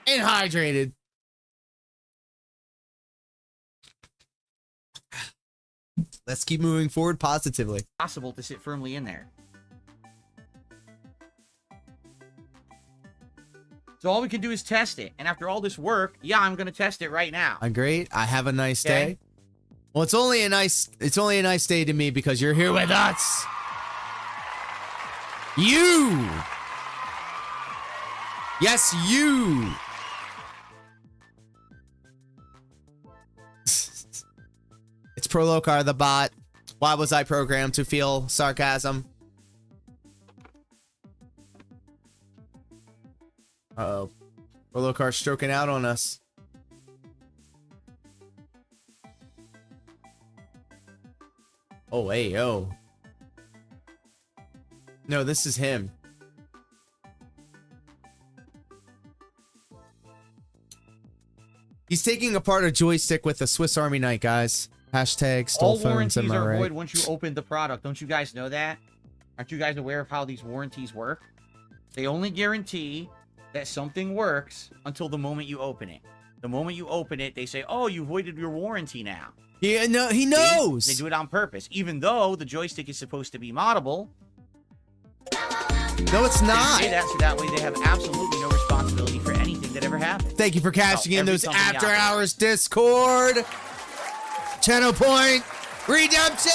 and hydrated. Let's keep moving forward positively. Possible to sit firmly in there. So all we can do is test it. And after all this work, yeah, I'm going to test it right now. I'm great. I have a nice Okay. day. Well, it's only a nice day to me because you're here with us. You. Yes, you. It's Prolocar the bot. Why was I programmed to feel sarcasm? Uh-oh. Prolocar stroking out on us. Oh, hey, yo. No, this is him. He's taking apart a joystick with a Swiss Army knife, guys. Hashtag stole All phones, am warranties I are right? void once you open the product. Don't you guys know that? Aren't you guys aware of how these warranties work? They only guarantee that something works until the moment you open it. The moment you open it, they say, oh, you voided your warranty now. Yeah, no, he See? knows. They do it on purpose. Even though the joystick is supposed to be moddable, No, it's not. they say that so that way they have absolutely no responsibility for anything that ever happened. Thank you for cashing in every those company after out there. hours Discord. Channel point redemption.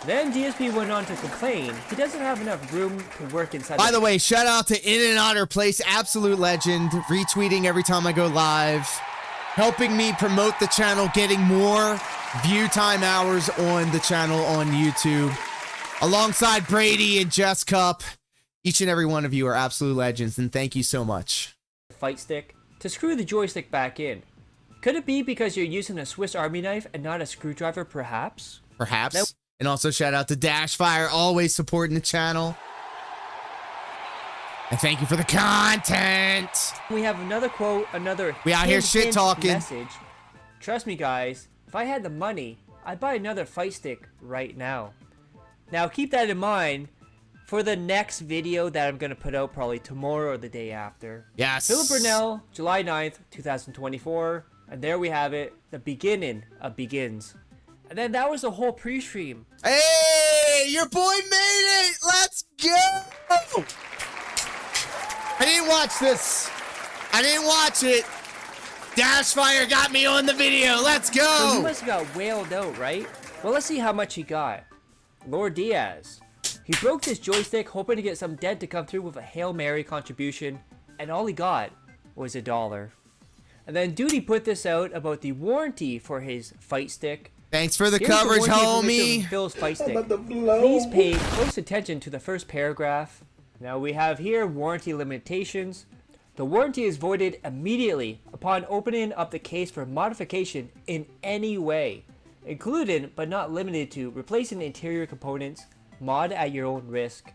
Then DSP went on to complain he doesn't have enough room to work inside. By the way, shout out to In and Otter Place, absolute legend, retweeting every time I go live, helping me promote the channel, getting more view time hours on the channel on YouTube, alongside Brady and Jess Cup. Each and every one of you are absolute legends, and thank you so much. fight stick to screw the joystick back in. Could it be because you're using a Swiss Army knife and not a screwdriver, perhaps? Perhaps. Nope. And also shout out to Dashfire, always supporting the channel. And thank you for the content. We have another quote, another We out here hint, shit hint talking. message. Trust me, guys, if I had the money, I'd buy another fight stick right now. Now, keep that in mind for the next video that I'm going to put out probably tomorrow or the day after. Yes. Philip Burnell, July 9th, 2024. And there we have it, the beginning of begins. And then that was the whole pre-stream. Hey, your boy made it. Let's go. I didn't watch this. I didn't watch it. Dashfire got me on the video. Let's So he go. must have got whaled out, right? Well, let's see how much he got. Lord Diaz. He broke this joystick hoping to get some dead to come through with a Hail Mary contribution, and all he got was $1. And then Duty put this out about the warranty for his fight stick. Thanks for the Here's the coverage, warranty information homie. for Phil's fight stick. Please pay close attention to the first paragraph. Now we have here warranty limitations. The warranty is voided immediately upon opening up the case for modification in any way, including but not limited to replacing interior components, mod at your own risk.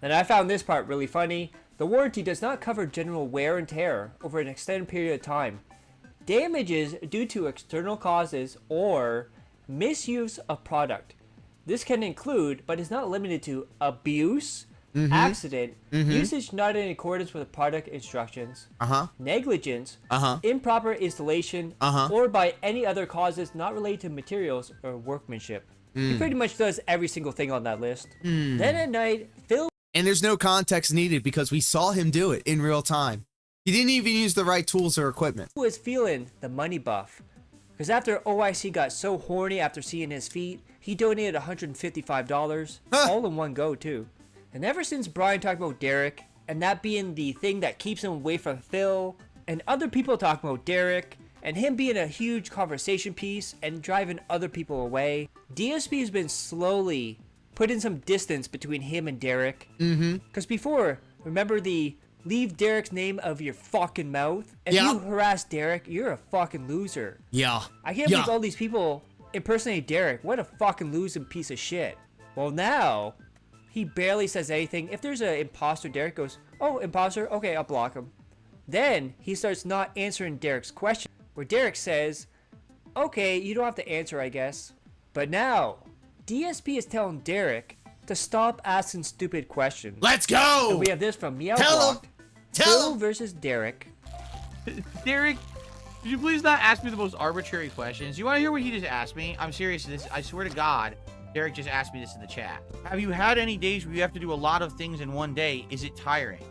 And I found this part really funny. The warranty does not cover general wear and tear over an extended period of time, damages due to external causes, or misuse of product. This can include, but is not limited to, abuse, accident, usage not in accordance with the product instructions, negligence, improper installation, or by any other causes not related to materials or workmanship. He pretty much does every single thing on that list. Then at night, Phil And there's no context needed because we saw him do it in real time. He didn't even use the right tools or equipment. was feeling the money buff. Because after OIC got so horny after seeing his feet, he donated $155, all in one go too. And ever since Brian talked about Derek, and that being the thing that keeps him away from Phil, and other people talking about Derek, and him being a huge conversation piece and driving other people away, DSP has been slowly put in some distance between him and Derek. Mm-hmm. Because before, remember the leave Derek's name of your fucking mouth? If Yeah. you harass Derek, you're a fucking loser. Yeah. I can't believe all these people impersonate Derek. What a fucking losing piece of shit. Well, now, he barely says anything. If there's an imposter, Derek goes, oh, imposter? Okay, I'll block him. Then, he starts not answering Derek's question, where Derek says, okay, you don't have to answer, I guess. But now, DSP is telling Derek to stop asking stupid questions. Let's go! And we have this from Meow Tell him! Block. Tell Phil him! versus Derek. Derek, could you please not ask me the most arbitrary questions? You want to hear what he just asked me? I'm serious. This, I swear to God, Derek just asked me this in the chat. Have you had any days where you have to do a lot of things in one day? Is it tiring?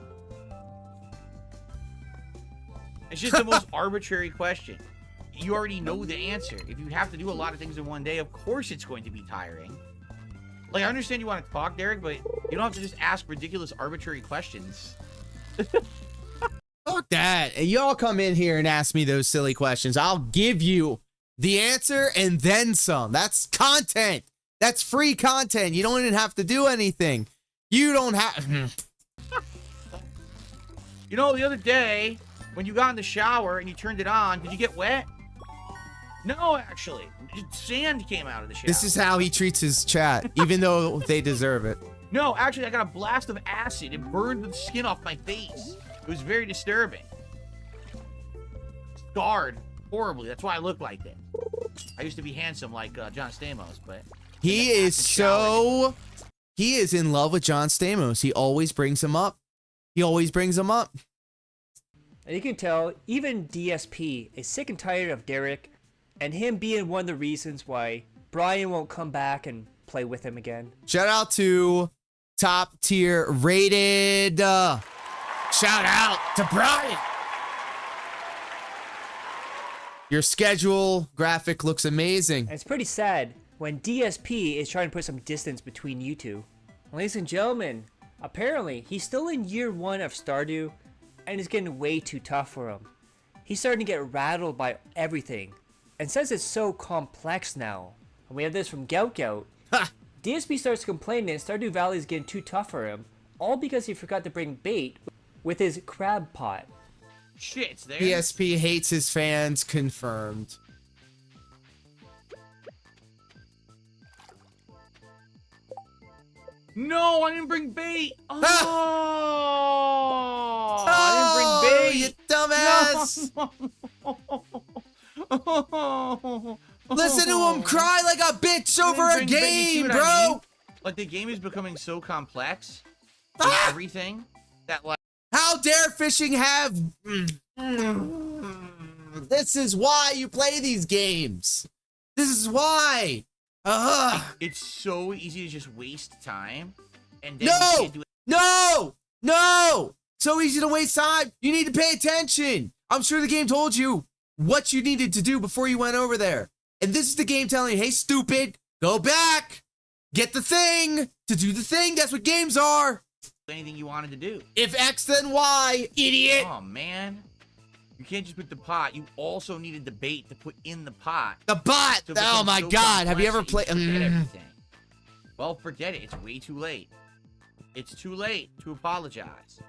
It's just the most arbitrary question. You already know the answer. If you have to do a lot of things in one day, of course it's going to be tiring. Like, I understand you want to talk, Derek, but you don't have to just ask ridiculous, arbitrary questions. Fuck that. And y'all come in here and ask me those silly questions. I'll give you the answer and then some. That's content. That's free content. You don't even have to do anything. You don't have... You know, the other day, when you got in the shower and you turned it on, did you get wet? No, actually. Sand came out of the shower. This is how he treats his chat, even though they deserve it. No, actually, I got a blast of acid. It burned the skin off my face. It was very disturbing. Scarred horribly. That's why I look like that. I used to be handsome like John Stamos, but... He is so... He is in love with John Stamos. He always brings him up. He always brings him up. And you can tell, even DSP is sick and tired of Derek, and him being one of the reasons why Brian won't come back and play with him again. Shout out to top tier rated. Shout out to Brian. Your schedule graphic looks amazing. And it's pretty sad when DSP is trying to put some distance between you two. Ladies and gentlemen, apparently he's still in year 1 of Stardew, and it's getting way too tough for him. He's starting to get rattled by everything, and says it's so complex now. And we have this from Gout Gout. DSP starts complaining Stardew Valley is getting too tough for him, all because he forgot to bring bait with his crab pot. Shit, it's there. DSP hates his fans, confirmed. No, I didn't bring bait. Oh, Oh, I didn't bring bait. You dumbass. Listen to him cry like a bitch over a game, bro. I mean? Like, the game is becoming so complex with everything that, like, how dare fishing have... This is why you play these games. This is why. it's so easy to just waste time. And then you No! can't do it. No! No! So easy to waste time. You need to pay attention. I'm sure the game told you what you needed to do before you went over there. And this is the game telling you, hey, stupid, go back. Get the thing to do the thing. That's what games are. Anything you wanted to do. If X, then Y, idiot. Oh, man. You can't just put the pot. You also needed the bait to put in the pot. The bot. So it Oh, becomes my so God. Have you ever complex played... that forget everything. Well, forget it. It's way too late. It's too late to apologize.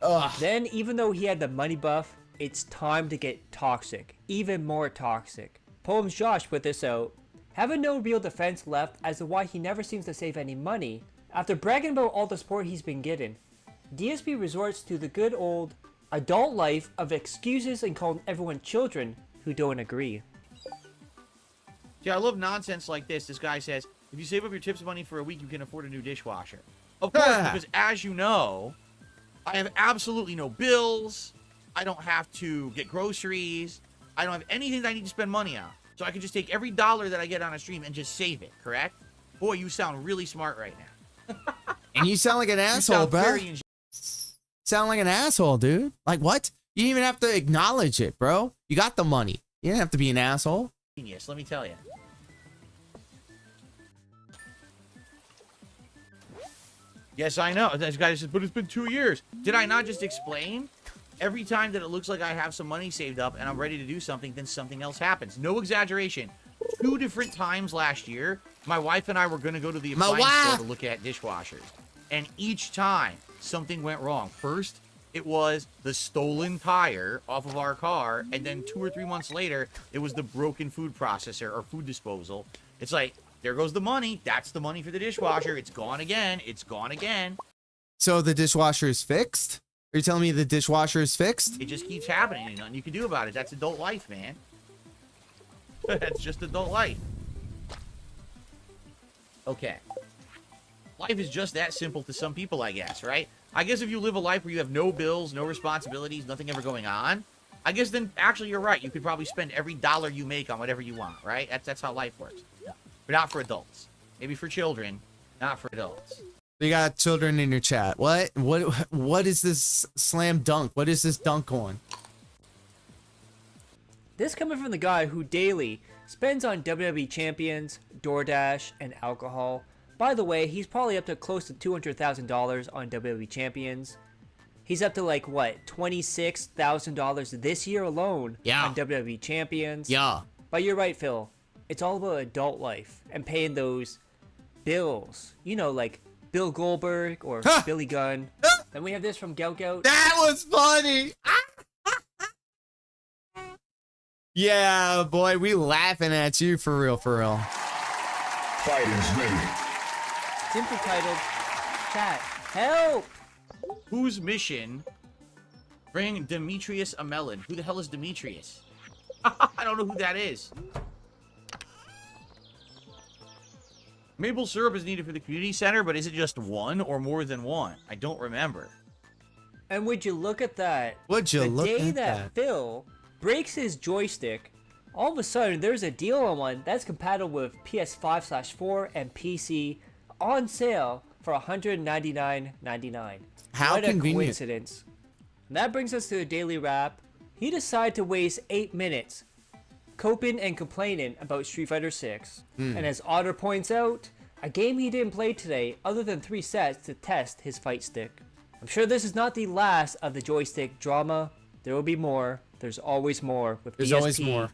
Ugh. Then, even though he had the money buff, it's time to get toxic. Even more toxic. Poems Josh put this out. Having no real defense left as to why he never seems to save any money, after bragging about all the support he's been getting, DSP resorts to the good old adult life of excuses and calling everyone children who don't agree. Yeah, I love nonsense like this. This guy says, if you save up your tips money for a week, you can afford a new dishwasher. Of course, because as you know, I have absolutely no bills. I don't have to get groceries. I don't have anything that I need to spend money on. So I can just take every dollar that I get on a stream and just save it, correct? Boy, you sound really smart right now. And you sound like an asshole, sound bro. very Sound like an asshole, dude. Like, what? You didn't even have to acknowledge it, bro. You got the money. You didn't have to be an asshole. genius, let me tell you. Yes, I know. This guy says, but it's been 2 years. Did I not just explain? Every time that it looks like I have some money saved up and I'm ready to do something, then something else happens. No exaggeration. 2 different times last year, my wife and I were going to go to the My appliance store wife! to look at dishwashers. And each time, something went wrong. First, it was the stolen tire off of our car. And then 2 or 3 months later, it was the broken food processor or food disposal. It's like, there goes the money. That's the money for the dishwasher. It's gone again. It's gone again. So the dishwasher is fixed? Are you telling me the dishwasher is fixed? It just keeps happening. And nothing you can do about it. That's adult life, man. That's just adult life. Okay. Life is just that simple to some people, I guess, right? I guess if you live a life where you have no bills, no responsibilities, nothing ever going on, I guess then actually you're right. You could probably spend every dollar you make on whatever you want, right? That's how life works. But not for adults. Maybe for children, not for adults. You got children in your chat. What is this slam dunk? What is this dunk on? This coming from the guy who daily spends on WWE champions, DoorDash, and alcohol. By the way, he's probably up to close to $200,000 on WWE champions. He's up to like what, $26,000 this year alone on WWE champions. Yeah. But you're right, Phil. It's all about adult life and paying those bills. You know, like Bill Goldberg or Billy Gunn. Then we have this from Gout Gout. That was funny. Yeah, boy, we laughing at you for real, for real. Fighters ready. Simply titled, Chat, help! Whose mission? Bring Demetrius a melon. Who the hell is Demetrius? I don't know who that is. Maple syrup is needed for the community center, but is it just one or more than one? I don't remember. And would you look at that? Would you look The day at that? Phil breaks his joystick, all of a sudden there's a deal on one that's compatible with PS5/4 and PC on sale for $199.99. How what convenient. a coincidence. And that brings us to the daily wrap. He decided to waste 8 minutes coping and complaining about Street Fighter 6. And as Otter points out, a game he didn't play today other than 3 sets to test his fight stick. I'm sure this is not the last of the joystick drama. There will be more. There's always more with There's DSP. always more.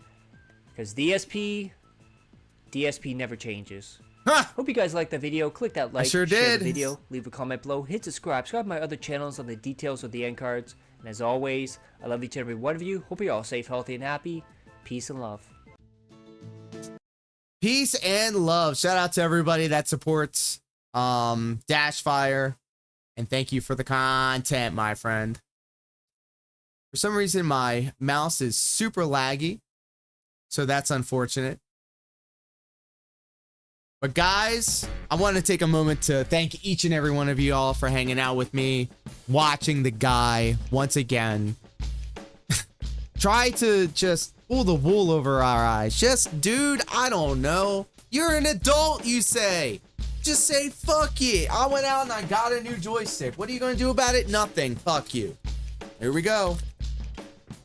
Because DSP never changes. Huh. Hope you guys liked the video. Click that like, sure share did. the video, leave a comment below, hit subscribe to my other channels on the details of the end cards. And as always, I love each and every one of you. Hope you're all safe, healthy, and happy. Peace and love. Peace and love. Shout out to everybody that supports Dashfire. And thank you for the content, my friend. For some reason, my mouse is super laggy. So that's unfortunate. But guys, I want to take a moment to thank each and every one of you all for hanging out with me, watching the guy once again. Try to just pull the wool over our eyes. Just, dude, I don't know. You're an adult, you say. Just say, fuck it. I went out and I got a new joystick. What are you going to do about it? Nothing. Fuck you. Here we go.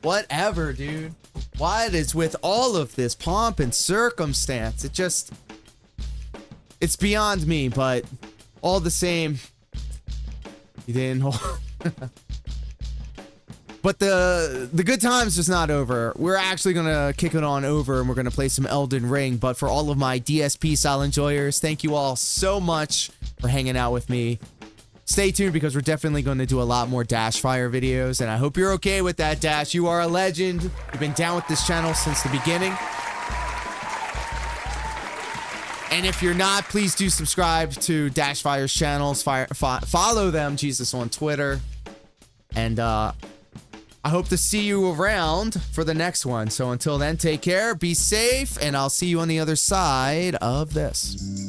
Whatever, dude. What is with all of this pomp and circumstance? It's beyond me, but all the same, you didn't hold. But the good times is not over. We're actually gonna kick it on over and we're gonna play some Elden Ring. But for all of my DSP style enjoyers, thank you all so much for hanging out with me. Stay tuned because we're definitely going to do a lot more Dashfire videos, and I hope you're okay with that, Dash. You are a legend. You've been down with this channel since the beginning. And if you're not, please do subscribe to Dashfire's channels. Follow them, Jesus, on Twitter. And I hope to see you around for the next one. So until then, take care, be safe, and I'll see you on the other side of this.